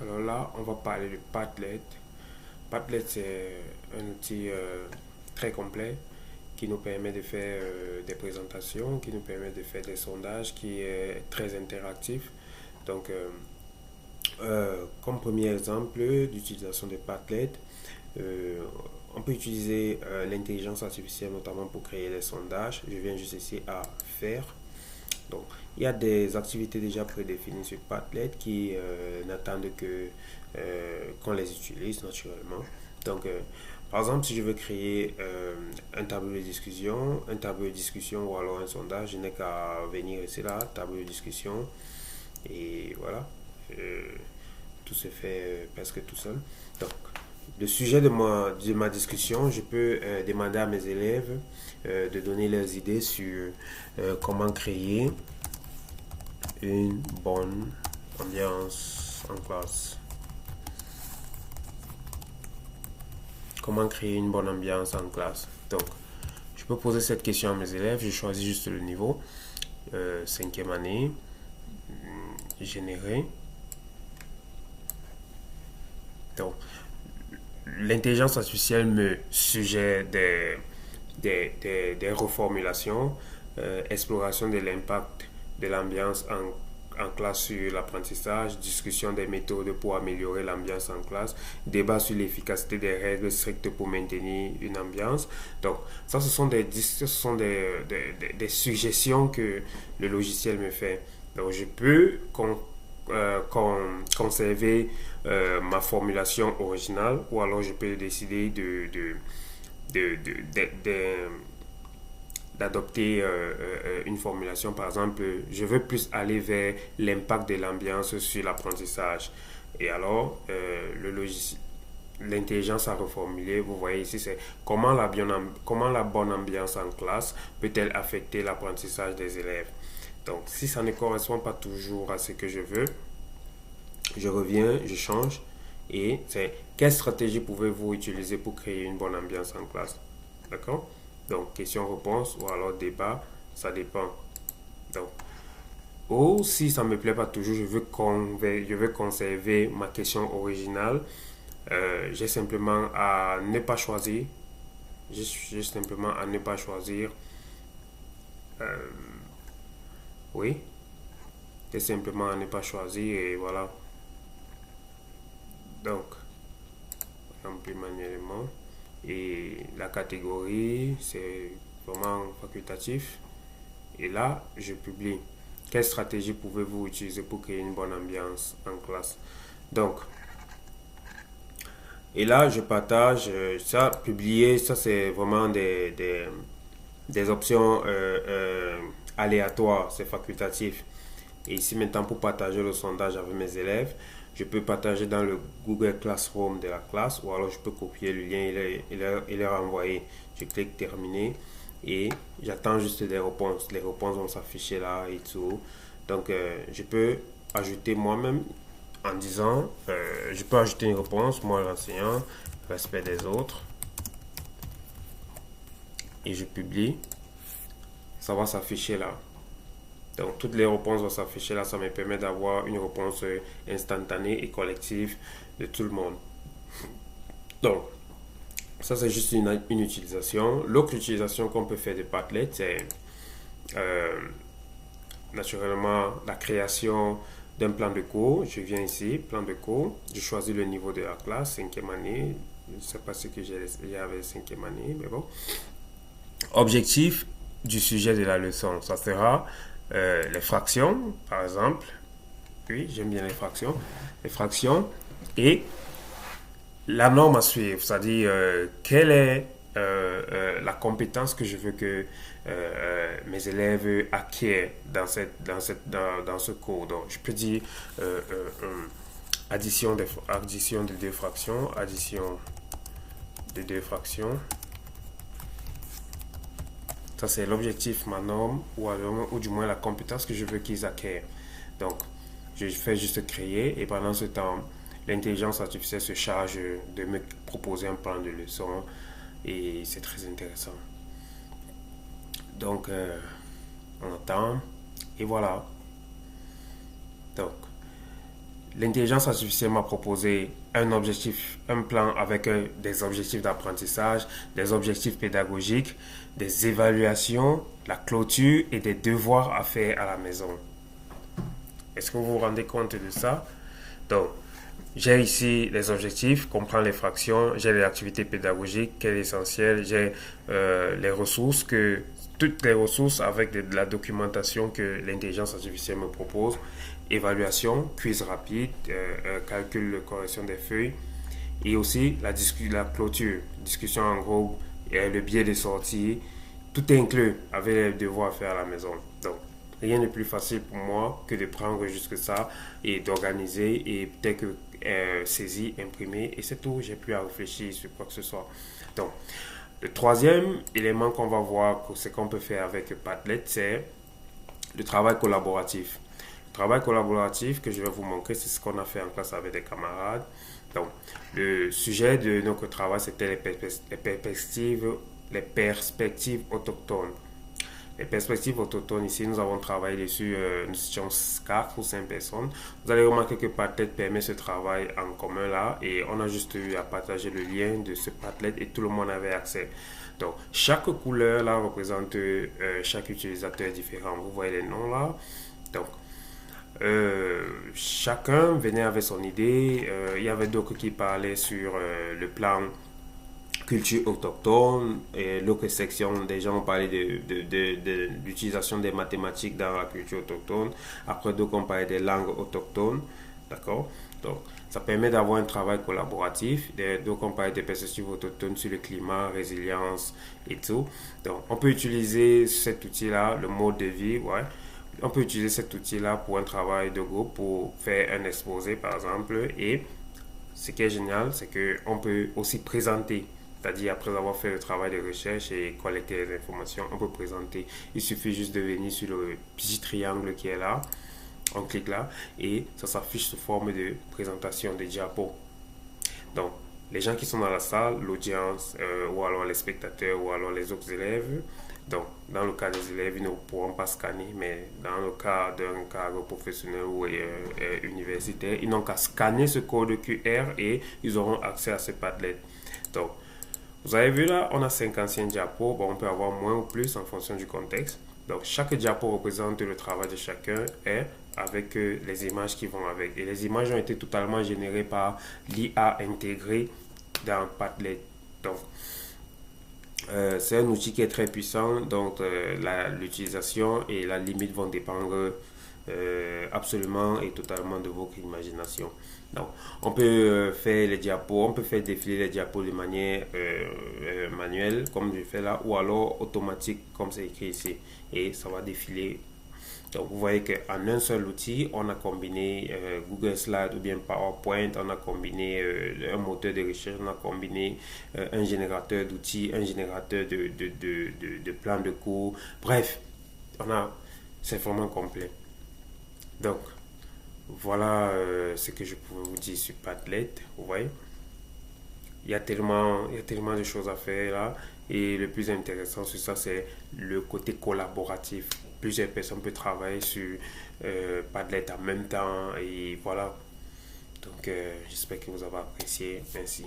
Alors là, on va parler de Padlet. Padlet, c'est un outil très complet qui nous permet de faire des présentations, qui nous permet de faire des sondages, qui est très interactif. Donc, comme premier exemple d'utilisation de Padlet, euh, on peut utiliser l'intelligence artificielle notamment pour créer des sondages. Je viens juste ici à faire. Donc, il y a des activités déjà prédéfinies sur Padlet qui n'attendent que qu'on les utilise naturellement. Donc, par exemple, si je veux créer un tableau de discussion ou alors un sondage, je n'ai qu'à venir ici là, tableau de discussion, et voilà. Euh, tout se fait presque tout seul. Donc, le sujet de ma discussion, je peux demander à mes élèves de donner leurs idées sur comment créer une bonne ambiance en classe. Comment créer une bonne ambiance en classe. Donc, je peux poser cette question à mes élèves. Je choisis juste le niveau. Cinquième année. Générer. Donc, l'intelligence artificielle me suggère des reformulations, exploration de l'impact de l'ambiance en classe sur l'apprentissage, discussion des méthodes pour améliorer l'ambiance en classe, débat sur l'efficacité des règles strictes pour maintenir une ambiance. Donc, ça, ce sont des suggestions que le logiciel me fait. Donc, je peux conserver ma formulation originale ou alors je peux décider de, de, de d'adopter une formulation. Par exemple, je veux plus aller vers l'impact de l'ambiance sur l'apprentissage. Et alors, l'intelligence a reformulé. Vous voyez ici, c'est comment la bonne ambiance en classe peut-elle affecter l'apprentissage des élèves. Donc, si ça ne correspond pas toujours à ce que je veux, je reviens, je change. Et c'est quelle stratégie pouvez-vous utiliser pour créer une bonne ambiance en classe. D'accord? Donc, question-réponse ou alors débat, ça dépend. Donc, ou si ça ne me plaît pas toujours, je veux conserver ma question originale. J'ai simplement à ne pas choisir. J'ai simplement à ne pas choisir. Euh, oui, j'ai simplement à ne pas choisir et voilà. Donc, remplir manuellement. Et la catégorie, c'est vraiment facultatif. Et là, je publie. Quelle stratégie pouvez-vous utiliser pour créer une bonne ambiance en classe? Donc, et là, je partage ça, publier, ça c'est vraiment des options aléatoires, c'est facultatif. Et ici maintenant, pour partager le sondage avec mes élèves, je peux partager dans le Google Classroom de la classe ou alors je peux copier le lien et leur envoyer. Je clique terminer et j'attends juste les réponses. Les réponses vont s'afficher là et tout. Donc, je peux ajouter moi-même en disant, je peux ajouter une réponse, moi l'enseignant, respect des autres, et je publie. Ça va s'afficher là. Donc, toutes les réponses vont s'afficher là. Ça me permet d'avoir une réponse instantanée et collective de tout le monde. Donc, ça, c'est juste une utilisation. L'autre utilisation qu'on peut faire de Padlet, c'est euh, naturellement la création d'un plan de cours. Je viens ici, plan de cours. Je choisis le niveau de la classe, cinquième année. Je ne sais pas ce que j'avais cinquième année, mais bon. Objectif du sujet de la leçon, ça sera les fractions, par exemple. Oui, j'aime bien les fractions. Les fractions et la norme à suivre, c'est-à-dire quelle est la compétence que je veux que mes élèves acquièrent dans ce cours. Donc, je peux dire addition de deux fractions, addition de deux fractions. Ça, c'est l'objectif, ma norme, ou du moins la compétence que je veux qu'ils acquièrent. Donc, je fais juste créer et pendant ce temps, l'intelligence artificielle se charge de me proposer un plan de leçon et c'est très intéressant. Donc, on attend et voilà. Donc, l'intelligence artificielle m'a proposé un objectif, un plan avec des objectifs d'apprentissage, des objectifs pédagogiques, des évaluations, la clôture et des devoirs à faire à la maison. Est-ce que vous vous rendez compte de ça? Donc, j'ai ici les objectifs, comprendre les fractions, j'ai les activités pédagogiques, qui est l'essentiel, j'ai les ressources, toutes les ressources avec de la documentation que l'intelligence artificielle me propose, évaluation, quiz rapide, calcul de correction des feuilles, et aussi la clôture, discussion en groupe, et le biais de sortie, tout est inclus avec les devoirs à faire à la maison. Donc, rien de plus facile pour moi que de prendre juste ça et d'organiser et peut-être que saisir, imprimer et c'est tout. J'ai plus à réfléchir sur quoi que ce soit. Donc, le troisième élément qu'on va voir, c'est qu'on peut faire avec Padlet, c'est le travail collaboratif. Le travail collaboratif que je vais vous montrer, c'est ce qu'on a fait en classe avec des camarades. Donc, le sujet de notre travail, c'était les perspectives autochtones. Les perspectives autochtones, ici, nous avons travaillé dessus, nous étions 4 ou 5 personnes. Vous allez remarquer que Padlet permet ce travail en commun là et on a juste eu à partager le lien de ce Padlet et tout le monde avait accès. Donc, chaque couleur là représente chaque utilisateur différent. Vous voyez les noms là. Donc, chacun venait avec son idée. Il y avait d'autres qui parlaient sur le plan culture autochtone et l'autre section des gens ont parlé de l'utilisation des mathématiques dans la culture autochtone. Après d'autres ont parlé des langues autochtones, d'accord. Donc ça permet d'avoir un travail collaboratif. D'autres ont parlé des perspectives autochtones sur le climat, résilience et tout. Donc on peut utiliser cet outil là, le mode de vie, ouais. On peut utiliser cet outil là pour un travail de groupe, pour faire un exposé par exemple. Et ce qui est génial, c'est qu'on peut aussi présenter. C'est-à-dire, après avoir fait le travail de recherche et collecter les informations, on peut présenter. Il suffit juste de venir sur le petit triangle qui est là. On clique là et ça s'affiche sous forme de présentation de diapo. Donc, les gens qui sont dans la salle, l'audience, ou alors les spectateurs, ou alors les autres élèves. Donc, dans le cas des élèves, ils ne pourront pas scanner, mais dans le cas d'un cadre professionnel ou universitaire, ils n'ont qu'à scanner ce code QR et ils auront accès à ce Padlet. Donc, vous avez vu là, on a 55 diapos. Bon, on peut avoir moins ou plus en fonction du contexte. Donc, chaque diapo représente le travail de chacun et avec les images qui vont avec. Et les images ont été totalement générées par l'IA intégrée dans Padlet. Donc, c'est un outil qui est très puissant. Donc, l'utilisation et la limite vont dépendre absolument et totalement de votre imagination. Donc, on peut faire les diapos, on peut faire défiler les diapos de manière manuelle, comme je fais là, ou alors automatique, comme c'est écrit ici, et ça va défiler. Donc, vous voyez qu'en un seul outil, on a combiné Google Slides ou bien PowerPoint, on a combiné un moteur de recherche, on a combiné un générateur d'outils, un générateur de plans de cours. Bref, c'est vraiment complet. Donc, voilà ce que je pouvais vous dire sur Padlet. Vous voyez, il y a tellement de choses à faire là. Et le plus intéressant sur ça, c'est le côté collaboratif. Plusieurs personnes peuvent travailler sur Padlet en même temps. Et voilà. Donc, j'espère que vous avez apprécié. Merci.